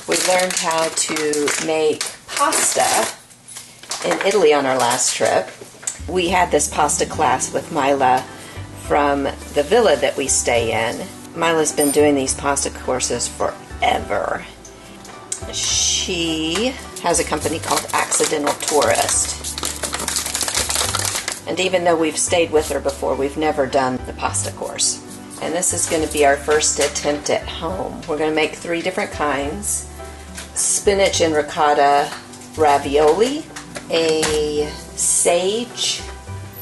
We learned how to make pasta in Italy on our last trip. We had this pasta class with Mila from the villa that we stay in. Mila's been doing these pasta courses forever. She has a company called Accidental Tourist. And even though we've stayed with her before, we've never done the pasta course. And this is going to be our first attempt at home. We're going to make 3 different kinds. Spinach and ricotta ravioli, a sage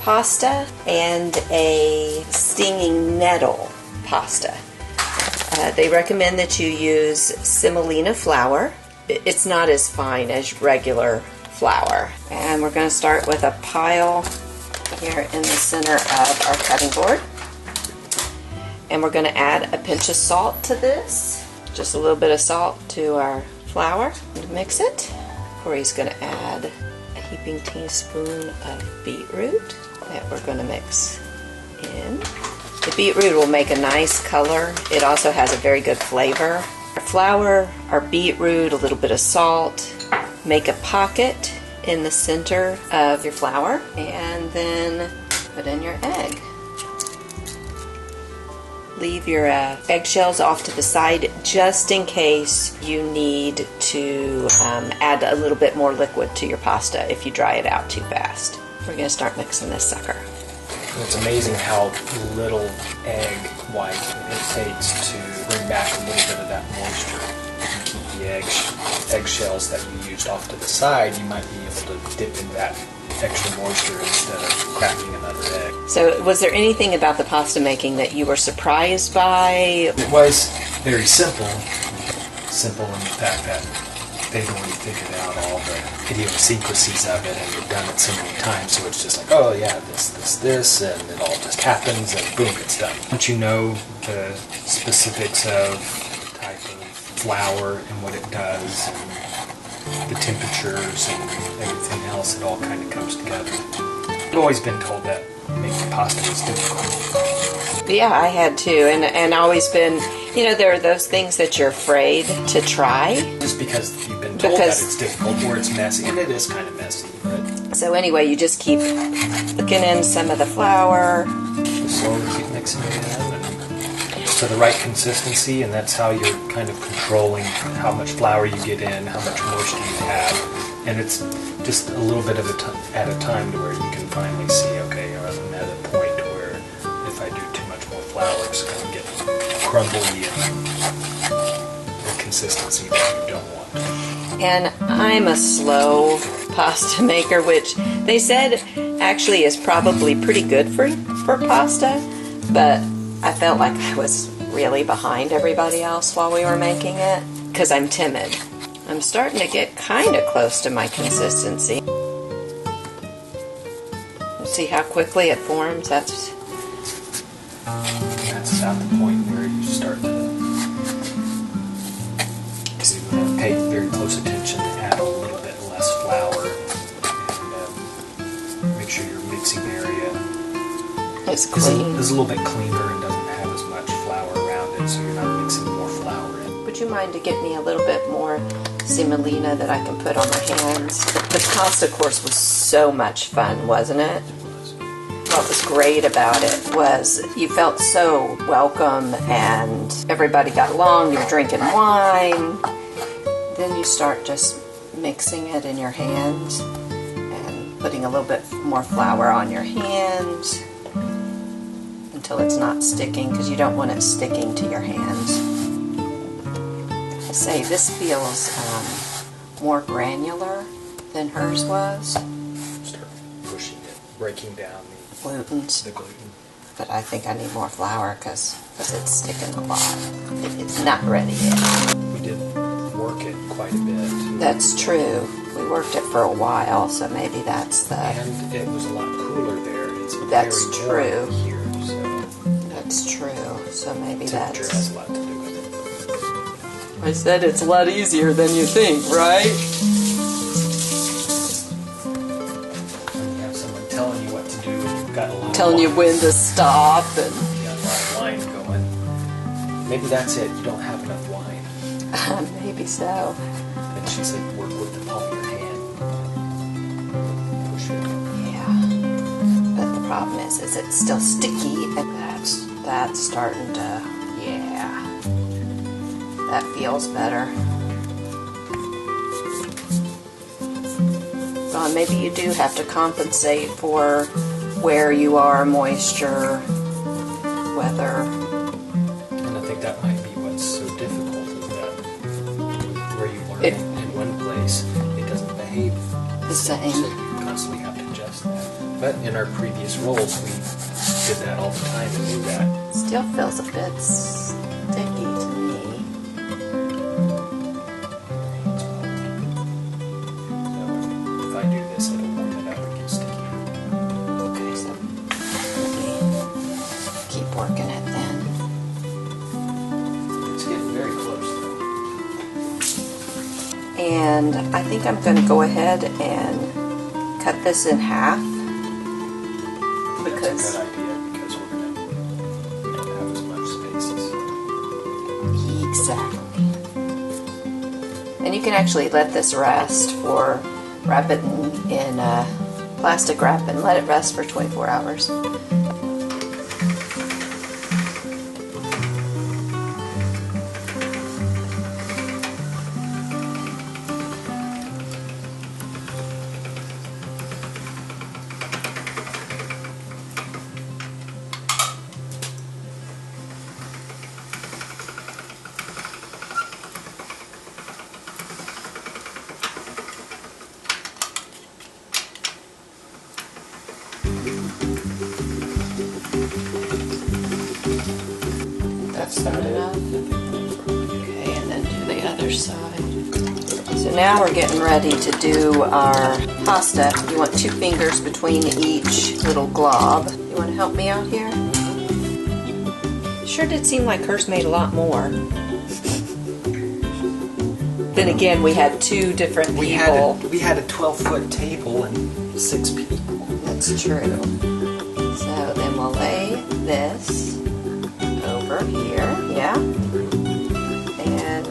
pasta, and a stinging nettle pasta. They recommend that you use semolina flour. It's not as fine as regular flour. And we're going to start with a pile here in the center of our cutting board. And we're going to add a pinch of salt to this. Just a little bit of salt to our flour and mix it. Corey's going to add a heaping teaspoon of beetroot that we're going to mix in. The beetroot will make a nice color. It also has a very good flavor. Our flour, our beetroot, a little bit of salt. Make a pocket in the center of your flour and then put in your egg. Leave your eggshells off to the side just in case you need to add a little bit more liquid to your pasta if you dry it out too fast. We're going to start mixing this sucker. It's amazing how little egg white it takes to bring back a little bit of that moisture. If you keep the eggshells that you used off to the side, you might be able to dip into that extra moisture instead of cracking another egg. So was there anything about the pasta making that you were surprised by? It was very simple. Simple in the fact that they've already figured out all the idiosyncrasies of it and they've done it so many times, so it's just like, oh yeah, this, and it all just happens and boom, it's done. Once you know the specifics of type of flour and what it does and the temperatures and everything else, it all kind of comes together. I've always been told that making pasta is difficult. Yeah, I had too, and always been, there are those things that you're afraid to try. Just because you've been told that it's difficult or it's messy, and it is kind of messy. But so anyway, you just keep looking in some of the flour. Just slowly keep mixing it in to the right consistency, and that's how you're kind of controlling how much flour you get in, how much moisture you have, and it's just a little bit at a time to where you can finally see, okay, I'm at a point where if I do too much more flour, it's going to get crumbly and the consistency that you don't want. And I'm a slow pasta maker, which they said actually is probably pretty good for pasta, but I felt like I was really behind everybody else while we were making it because I'm timid. I'm starting to get kind of close to my consistency. See how quickly it forms? That's about the point where you start to pay very close attention to add a little bit less flour and make sure your mixing area is clean. Is a little bit cleaner and doesn't have as much flour around it, so you're not mixing more flour in. Would you mind to get me a little bit more semolina that I can put on my hands? The pasta course was so much fun, wasn't it? What was great about it was you felt so welcome and everybody got along. You're drinking wine. Then you start just mixing it in your hands and putting a little bit more flour on your hands until it's not sticking, because you don't want it sticking to your hands. I say this feels more granular than hers was. Start pushing it, breaking down the gluten. But I think I need more flour because it's sticking a lot. It's not ready yet. We did work it quite a bit. That's true. We worked it for a while, so maybe that's the... And it was a lot cooler there. It's that's very true. warm here, so... That's true. So maybe temperature that's... has a lot to do with it. I said it's a lot easier than you think, right? Telling you what to do, you've got a little telling you when to stop and you got a lot of wine going. Maybe that's it. You don't have enough wine. Maybe Maybe so. And she said, work with the palm of your hand. Push it. Yeah. But the problem is it's still sticky, and that's starting to, yeah. That feels better. Well, maybe you do have to compensate for where you are, moisture, weather. And I think that might be what's so difficult is that where you learn It- in one place, it doesn't behave The same. So you constantly have to adjust that. But in our previous roles, we did that all the time and knew that. Still feels a bit sticky to me. So if I do this, it'll warm it up and get sticky. Okay, so let me keep working it then. It's getting very close though. And I think I'm going to go ahead and cut this in half. That's Because a good idea because we don't have as much spaces. exactly. And you can actually let this rest or wrap it in plastic wrap and let it rest for 24 hours. That's Good not it. enough. Okay, and then do the other side. So now we're getting ready to do our pasta. You want 2 fingers between each little glob. You want to help me out here? Sure did seem like hers made a lot more. Then again, we had 2 different people. We had a 12-foot table and 6 people. That's true. So then we'll lay this over here, yeah? And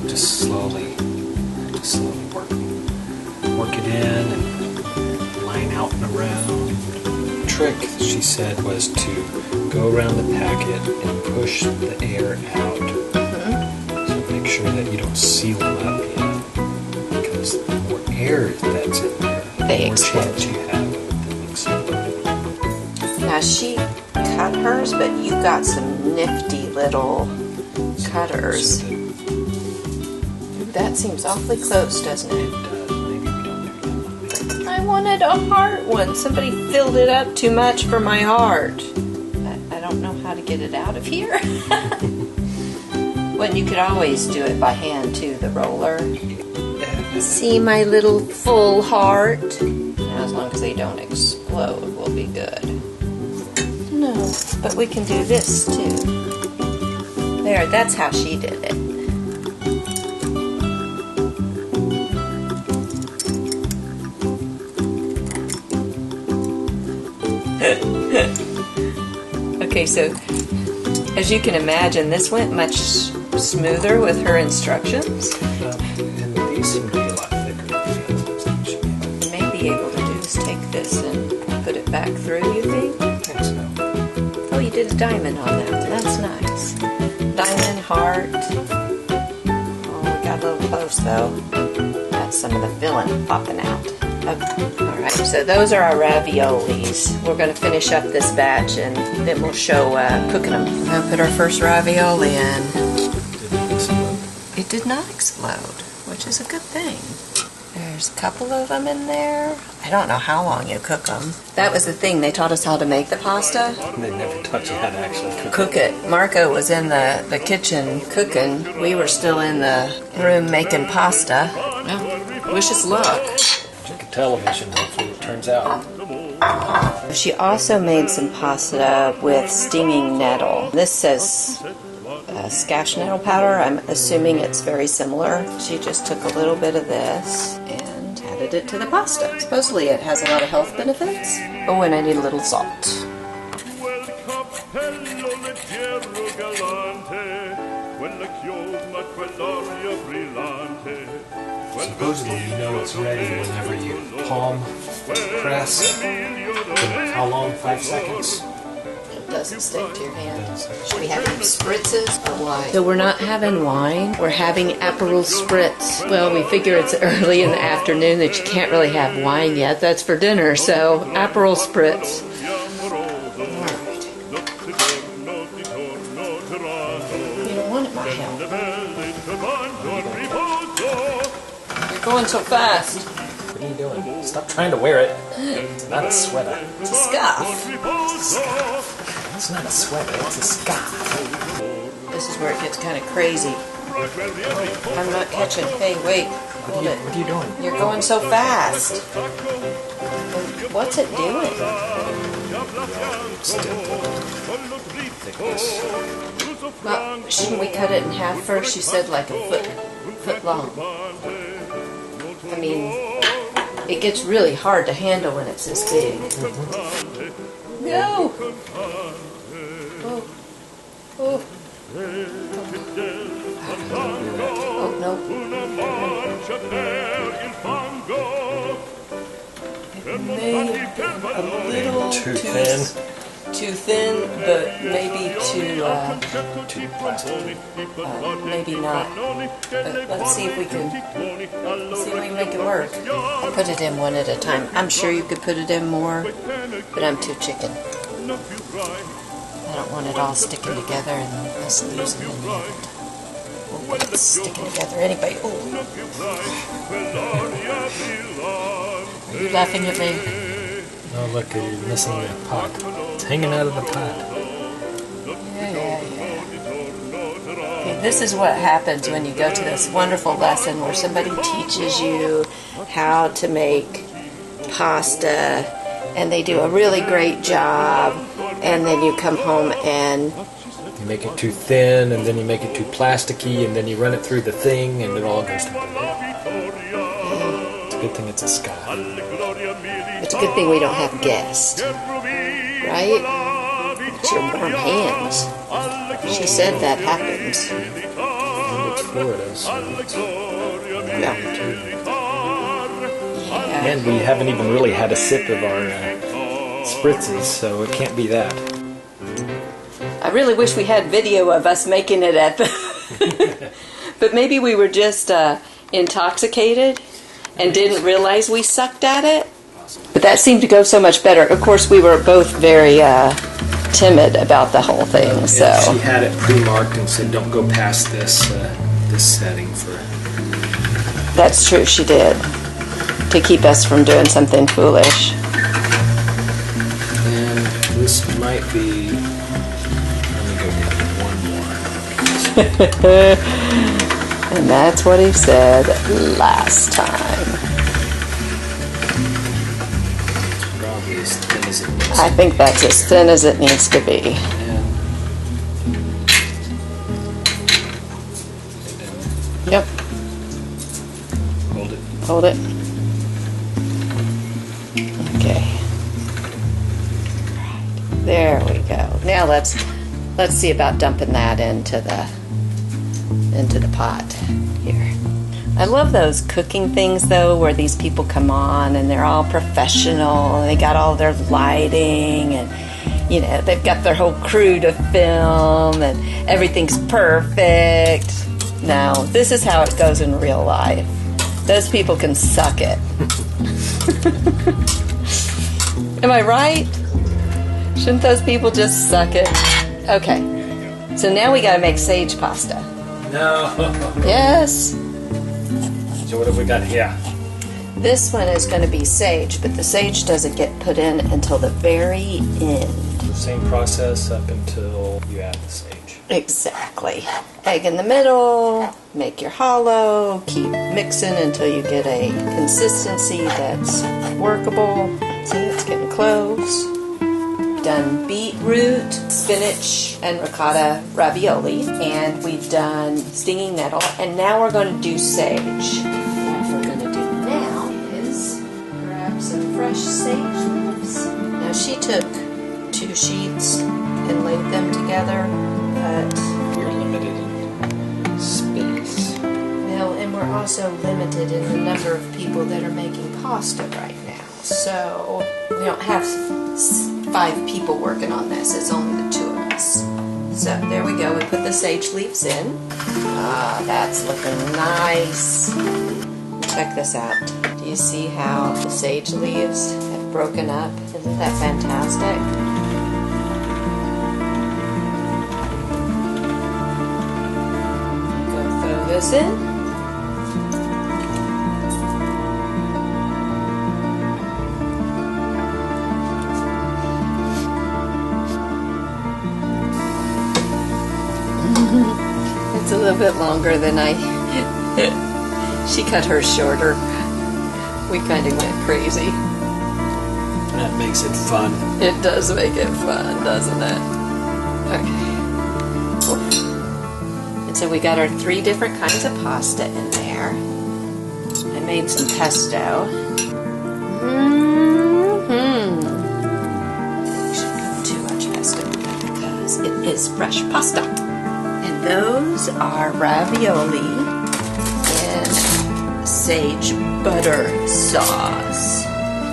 Just slowly work it in and line out and around. The trick, she said, was to go around the packet and push the air out. So make sure that you don't seal them up yet, because the more air that's in there, the They more explode. chance you have of them exploding. now she cut hers, but you got some nifty little cutters. So Ooh, that seems awfully close, doesn't it it? does. Maybe we don't do that. I wanted a heart one. Somebody filled it up too much for my heart. I don't know how to get it out of here. Well, you could always do it by hand too, the roller. See my little full heart? Now, as long as they don't explode, we'll be good. No, but we can do this too. There, that's how she did it. Okay, so as you can imagine, this went much smoother with her instructions. And these seem to be a lot thicker than the other ones that she gave. You may be able to do is take this and put it back through, you think? I think so. Oh, you did a diamond on that. That's nice. Diamond, heart. Oh, we got a little close though. That's some of the filling popping out. Okay. All right, so those are our raviolis. We're going to finish up this batch and then we'll show cooking them. We're going to put our first ravioli in. Didn't explode. It did not explode, which is a good thing. There's a couple of them in there. I don't know how long you cook them. That was the thing. They taught us how to make the pasta. They never taught you how to actually Cook it. Marco was in the kitchen cooking. We were still in the room making pasta. Well, wish us luck. Check a television, hopefully it turns out. She also made some pasta with stinging nettle. This says scash nettle powder. I'm assuming it's very similar. She just took a little bit of this and added it to the pasta. Supposedly it has a lot of health benefits. Oh, and I need a little salt. Supposedly you know it's ready whenever you palm press. How long? 5 seconds? It doesn't stick to your hand. Should we have spritzes or wine? So we're not having wine, we're having Aperol Spritz. Well, we figure it's early in the afternoon that you can't really have wine yet. That's for dinner, so Aperol Spritz. You don't want it, my help. You're going so fast. What are you doing? Stop trying to wear it. It's not a sweater. It's a scarf. It's not a sweater, it's a scarf. This is where it gets kind of crazy. I'm not catching. Hey, wait. Hold it. What are you doing? You're going so fast. What's it doing? Well, shouldn't we cut it in half first? You said like a foot long. I mean, it gets really hard to handle when it's this big. No! Oh. Oh, no. It may a little too thin. Too thin, but maybe too plastic. Maybe not. But let's see if we can make it work. I'll put it in one at a time. I'm sure you could put it in more, but I'm too chicken. I don't want it all sticking together and us losing in the end. We'll get it sticking together anyway. Oh. Are you laughing at me? Oh, look, you're missing the pot. It's hanging out of the pot. Yeah. Okay, this is what happens when you go to this wonderful lesson where somebody teaches you how to make pasta, and they do a really great job, and then you come home and you make it too thin, and then you make it too plasticky, and then you run it through the thing, and it all goes to It's a good thing it's a scarf. It's a good thing we don't have guests, right? It's your warm hands. She said that happens. And it's Florida, so Yeah. And we haven't even really had a sip of our spritzes, so it can't be that. I really wish we had video of us making it at the... But maybe we were just intoxicated and didn't realize we sucked at it. But that seemed to go so much better. Of course, we were both very timid about the whole thing. So she had it pre-marked and said, "Don't go past this setting for." That's true. She did, to keep us from doing something foolish. And this might be. Let me go get one more. And that's what he said last time. Probably as thin as it needs. I think that's as thin as it needs to be. Yep. Hold it. Hold it. Okay. There we go. Now let's see about dumping that into the pot here. I love those cooking things though, where these people come on and they're all professional and they got all their lighting and they've got their whole crew to film and everything's perfect. Now, this is how it goes in real life. Those people can suck it. Am I right? Shouldn't those people just suck it? Okay. So now we gotta make sage pasta. No. Yes. So what have we got here? This one is going to be sage, but the sage doesn't get put in until the very end. The same process up until you add the sage. Exactly. Egg in the middle, make your hollow, keep mixing until you get a consistency that's workable. See, it's getting close. Done beetroot, spinach, and ricotta ravioli, and we've done stinging nettle, and now we're going to do sage. What we're going to do now is grab some fresh sage leaves. Now she took 2 sheets and laid them together, but You're limited in space. we're also limited in the number of people that are making pasta right now. So we don't have 5 people working on this. It's only the 2 of us. So there we go. We put the sage leaves in. Ah, that's looking nice. Check this out. Do you see how the sage leaves have broken up? Isn't that fantastic? Go throw this in. It's a little bit longer than she cut hers shorter. We kind of went crazy. That makes it fun. It does make it fun, doesn't it? Okay. And so we got our 3 different kinds of pasta in there. I made some pesto. We shouldn't go too much pesto because it is fresh pasta. And those are ravioli in sage butter sauce.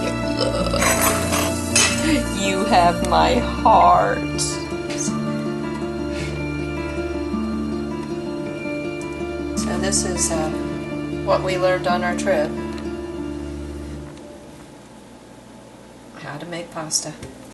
Here, look. You have my heart. So this is what we learned on our trip. How to make pasta.